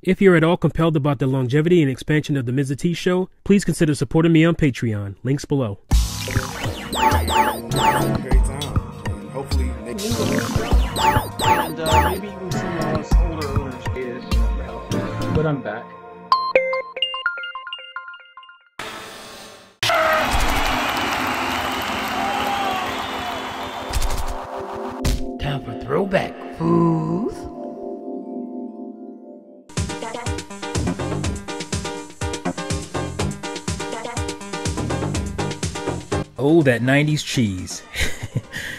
If you're at all compelled about the longevity and expansion of the Mr. T Show, please consider supporting me on Patreon. Links below. Great time. And hopefully next year. And maybe even some of us older owners is help. But I'm back. Time for throwback fools. Oh, that 90s cheese.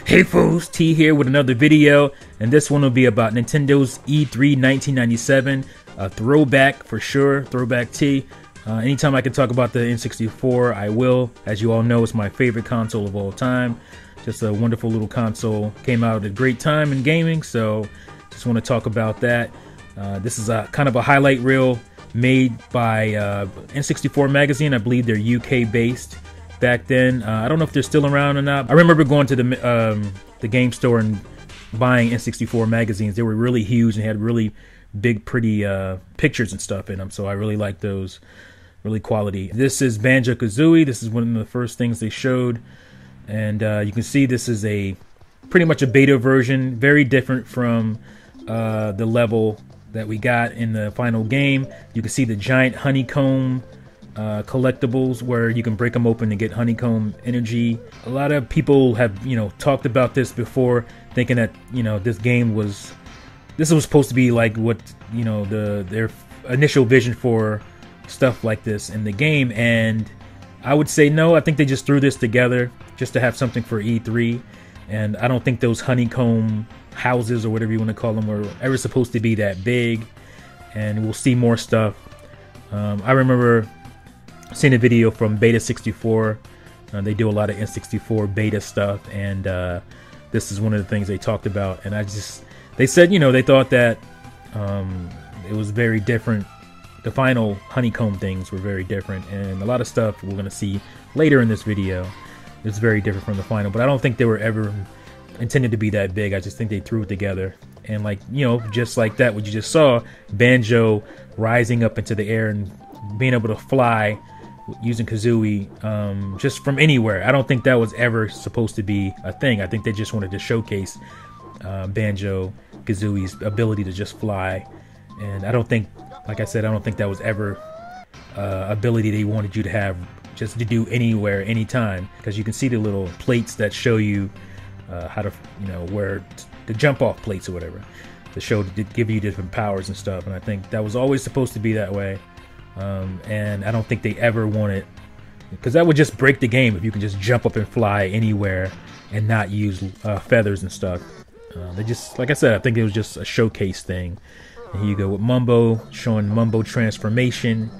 Hey fools, T here with another video, and this one will be about Nintendo's E3 1997, a throwback for sure, throwback T. Anytime I can talk about the N64, I will. As you all know, it's my favorite console of all time. Just a wonderful little console. Came out at a great time in gaming, so just want to talk about that. This is a kind of a highlight reel made by N64 magazine. I believe they're UK based. Back then, I don't know if they're still around or not. I remember going to the game store and buying N64 magazines. They were really huge and had really big, pretty pictures and stuff in them. So I really like those, really quality. This is Banjo-Kazooie. This is one of the first things they showed, and you can see this is pretty much a beta version, very different from the level that we got in the final game. You can see the giant honeycomb collectibles where you can break them open to get honeycomb energy. A lot of people have, talked about this before, thinking that, this was supposed to be like what, their initial vision for stuff like this in the game. And I would say no, I think they just threw this together just to have something for E3. And I don't think those honeycomb houses, or whatever you want to call them, were ever supposed to be that big. And we'll see more stuff. I remember seen a video from Beta 64. They do a lot of N64 beta stuff, and this is one of the things they talked about. And they said, they thought that it was very different. The final honeycomb things were very different, and a lot of stuff we're going to see later in this video is very different from the final. But I don't think they were ever intended to be that big. I just think they threw it together. And just like that, what you just saw, Banjo rising up into the air and being able to fly using Kazooie just from anywhere. I don't think that was ever supposed to be a thing. I think they just wanted to showcase Banjo-Kazooie's ability to just fly. And I don't think, like I said, I don't think that was ever ability they wanted you to have, just to do anywhere, anytime. Because you can see the little plates that show you how to, where the jump off plates or whatever, to give you different powers and stuff. And I think that was always supposed to be that way. And I don't think they ever wanted, because that would just break the game if you can just jump up and fly anywhere and not use feathers and stuff. They just, like I said, I think it was just a showcase thing. And here you go with Mumbo, showing Mumbo transformation.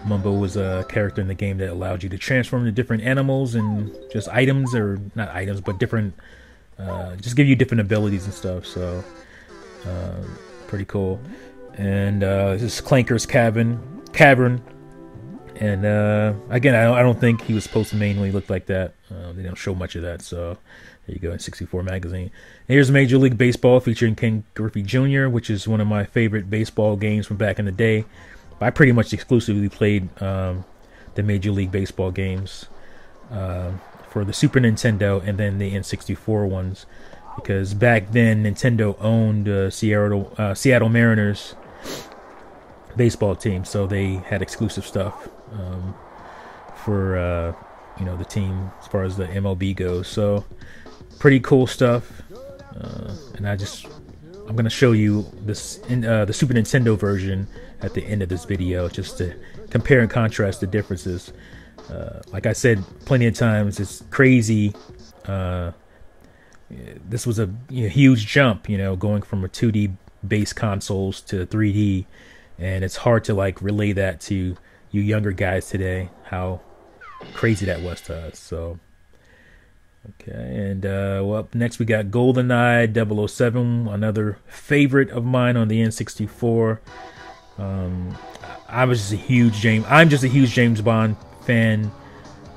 Mumbo was a character in the game that allowed you to transform into different animals and just items, or not items, but different, just give you different abilities and stuff. So pretty cool. And this is Clanker's cavern. And again, I don't think he was supposed to mainly look like that. They don't show much of that. So there you go, in 64 magazine. And here's Major League Baseball featuring Ken Griffey Jr., which is one of my favorite baseball games from back in the day. I pretty much exclusively played the Major League Baseball games for the Super Nintendo and then the N64 ones, because back then Nintendo owned Seattle Mariners baseball team, so they had exclusive stuff for the team as far as the MLB goes. So pretty cool stuff. And I'm going to show you this the Super Nintendo version at the end of this video, just to compare and contrast the differences. Like I said plenty of times, it's crazy. This was a huge jump, going from a 2D based consoles to 3D, and it's hard to relay that to you younger guys today, how crazy that was to us. So okay, and well, up next we got GoldenEye 007, another favorite of mine on the N64. I'm just a huge James Bond fan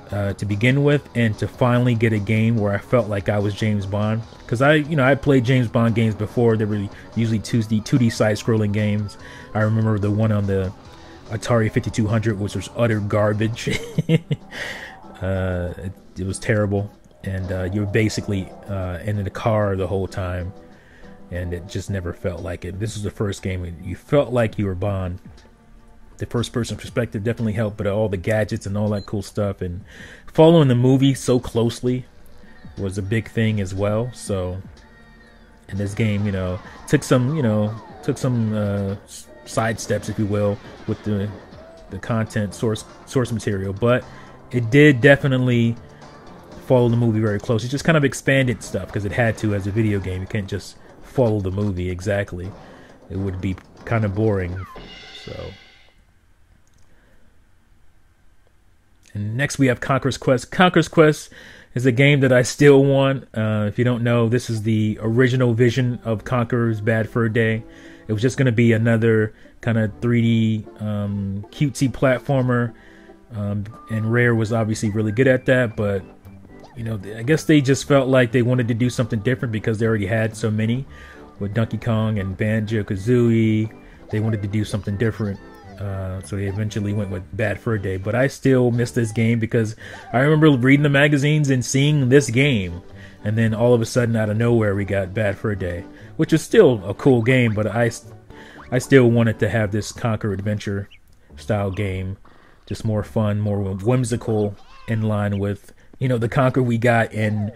to begin with, and to finally get a game where I felt like I was James Bond. Because I played James Bond games before. They were usually 2D side-scrolling games. I remember the one on the Atari 5200, which was utter garbage. It was terrible, and you were basically in the car the whole time, and it just never felt like it. This was the first game you felt like you were Bond. The first-person perspective definitely helped, but all the gadgets and all that cool stuff, and following the movie so closely was a big thing as well. So, in this game, took some side steps, if you will, with the content source material, but it did definitely follow the movie very close. It just kind of expanded stuff because it had to as a video game. You can't just follow the movie exactly. It would be kind of boring. So, and next we have Conker's Quest. Conker's Quest is a game that I still want. If you don't know, this is the original vision of Conker's Bad Fur Day. It was just going to be another kind of 3D cutesy platformer, and Rare was obviously really good at that, but I guess they just felt like they wanted to do something different because they already had so many with Donkey Kong and Banjo-Kazooie. They wanted to do something different, so they eventually went with Bad Fur Day. But I still miss this game because I remember reading the magazines and seeing this game, and then all of a sudden out of nowhere we got Bad Fur Day, which is still a cool game, but I still wanted to have this Conker adventure style game, just more fun, more whimsical, in line with the Conker we got in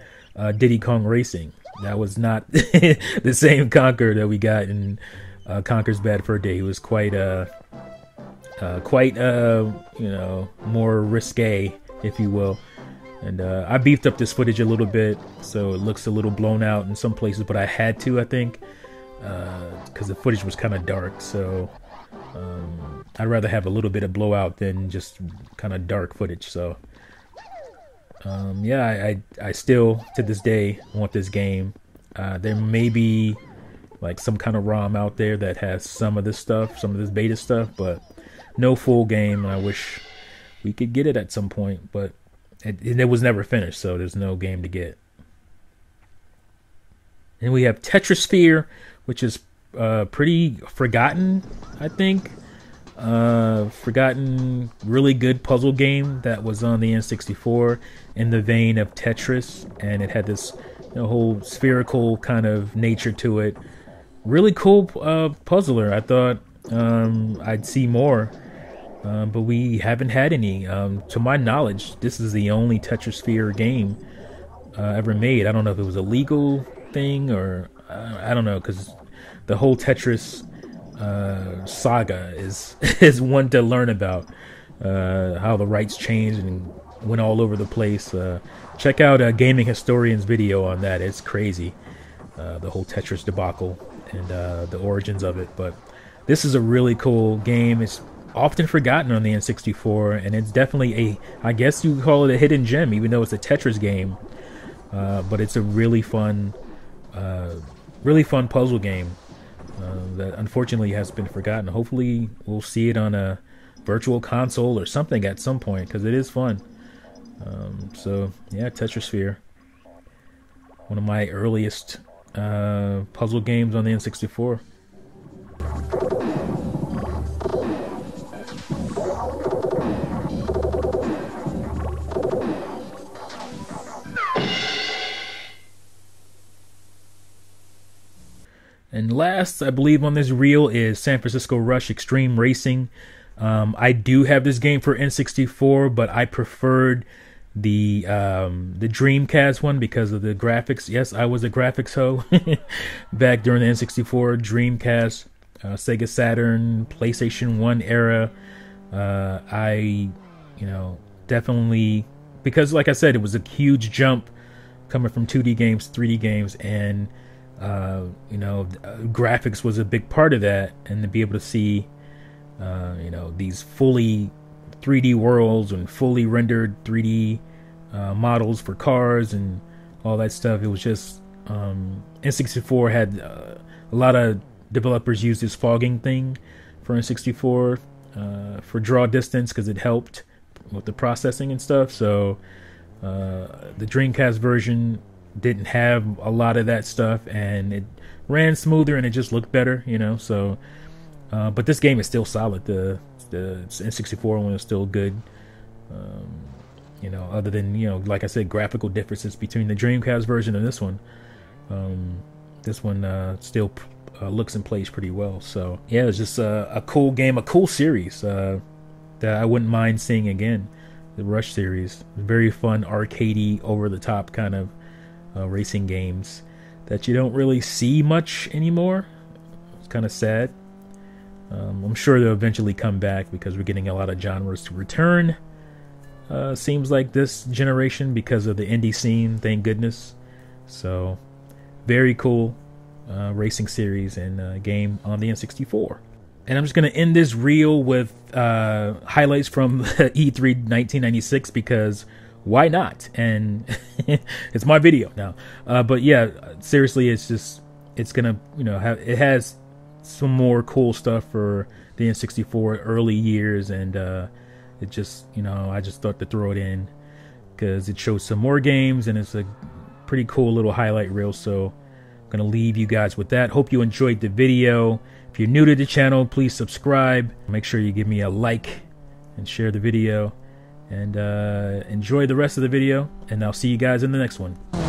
Diddy Kong Racing. That was not the same Conker that we got in Conker's Bad Fur Day. He was quite more risque, if you will. And I beefed up this footage a little bit, so it looks a little blown out in some places, but I had to, I think, because the footage was kind of dark. So I'd rather have a little bit of blowout than just kind of dark footage. So I still to this day want this game. There may be like some kind of ROM out there that has some of this stuff, some of this beta stuff, but no full game. And I wish we could get it at some point, but it was never finished, so there's no game to get. And we have Tetrisphere, which is pretty forgotten, I think. Forgotten, really good puzzle game that was on the N64 in the vein of Tetris, and it had this whole spherical kind of nature to it. Really cool puzzler. I thought I'd see more, but we haven't had any. To my knowledge, this is the only Tetrisphere game ever made. I don't know if it was a legal thing or I don't know, because the whole Tetris saga is one to learn about, how the rights changed and went all over the place. Check out a gaming historian's video on that. It's crazy, the whole Tetris debacle and the origins of it. But this is a really cool game. It's often forgotten on the N64, and it's definitely I guess you could call it a hidden gem, even though it's a Tetris game. But it's a really fun puzzle game that unfortunately has been forgotten. Hopefully we'll see it on a virtual console or something at some point, because it is fun. So yeah, Tetrisphere, one of my earliest puzzle games on the N64. And last, I believe, on this reel is San Francisco Rush Extreme Racing. I do have this game for N64, but I preferred the Dreamcast one because of the graphics. Yes, I was a graphics hoe back during the N64, Dreamcast, Sega Saturn, PlayStation 1 era. I definitely, because like I said, it was a huge jump coming from 2D games, 3D games, and graphics was a big part of that, and to be able to see these fully 3D worlds and fully rendered 3D models for cars and all that stuff, it was just N64 had a lot of developers use this fogging thing for N64 for draw distance, because it helped with the processing and stuff. So the Dreamcast version didn't have a lot of that stuff, and it ran smoother and it just looked better, you know. So but this game is still solid. The N64 one is still good. You know, other than, you know, like I said, graphical differences between the Dreamcast version and this one. This one still looks and plays pretty well. So yeah, it's just a cool game, a cool series that I wouldn't mind seeing again. The Rush series, very fun, arcadey, over the top kind of racing games that you don't really see much anymore. It's kind of sad. I'm sure they'll eventually come back because we're getting a lot of genres to return. Seems like this generation because of the indie scene, thank goodness. So very cool racing series and game on the N64. And I'm just going to end this reel with highlights from E3 1996 because why not? And it's my video now. But yeah, seriously, it's going to, you know, it has some more cool stuff for the N64 early years, and it just, you know, I just thought to throw it in because it shows some more games and it's a pretty cool little highlight reel. So I'm gonna leave you guys with that. Hope you enjoyed the video. If you're new to the channel, please subscribe. Make sure you give me a like and share the video, and enjoy the rest of the video, and I'll see you guys in the next one.